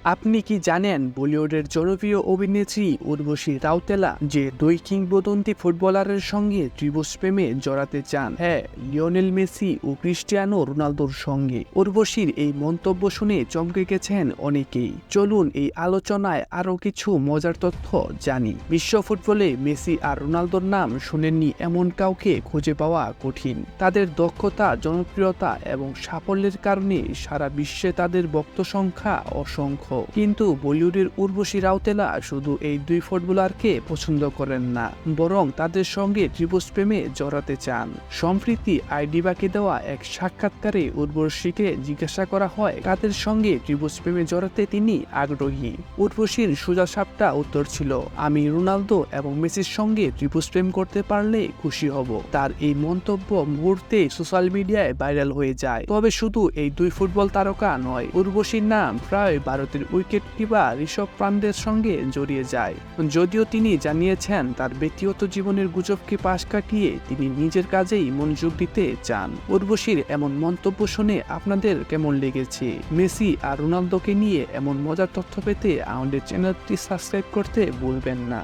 আপনি কি জানেন বলিউডের জনপ্রিয় অভিনেত্রী উর্বশী রাউতেলা যে দুই কিংবদন্তি ফুটবলারের সঙ্গে ত্রিভুজ প্রেমে জড়াতে চান? হ্যাঁ, লিওনেল মেসি ও ক্রিস্টিয়ানো রোনালদোর সঙ্গে। উর্বশীর এই মন্তব্য শুনে চমকে গেছেন অনেকেই। চলুন এই আলোচনায় আরও কিছু মজার তথ্য জানি। বিশ্ব ফুটবলে মেসি আর রোনালদোর নাম শুনেননি এমন কাউকে খুঁজে পাওয়া কঠিন। তাদের দক্ষতা, জনপ্রিয়তা এবং সাফল্যের কারণে সারা বিশ্বে তাদের ভক্ত সংখ্যা অসংখ্য। কিন্তু বলিউডের উর্বশী রাউতেলা শুধু এই দুই ফুটবলারকে পছন্দ করেন না, বরং তাদের সঙ্গে ত্রিভুজ প্রেমে জড়াতে চান। সম্প্রতি আইডিবাকে দেওয়া এক সাক্ষাৎকারে উর্বশীকে জিজ্ঞাসা করা হয় তাদের সঙ্গে ত্রিভুজ প্রেমে জড়াতে তিনি আগ্রহী। উর্বশীর সোজাসাপটা উত্তর ছিল, আমি রোনালদো এবং মেসির সঙ্গে ত্রিভুজ প্রেম করতে পারলে খুশি হব। তার এই মন্তব্য মুহূর্তে সোশ্যাল মিডিয়ায় ভাইরাল হয়ে যায়। তবে শুধু এই দুই ফুটবল তারকা নয়, উর্বশীর নাম প্রায় ভারতের উইকেট কিপার ঋষভ পান্তের সঙ্গে জড়িয়ে যায়। যদিও তিনি জানিয়েছেন তার ব্যক্তিগত জীবনের গুজবকে পাশ কাটিয়ে তিনি নিজের কাজেই মনোযোগ দিতে চান। উর্বশীর এমন মন্তব্য শুনে আপনাদের কেমন লেগেছে? মেসি আর রোনালদোকে নিয়ে এমন মজার তথ্য পেতে আমাদের চ্যানেলটি সাবস্ক্রাইব করতে ভুলবেন না।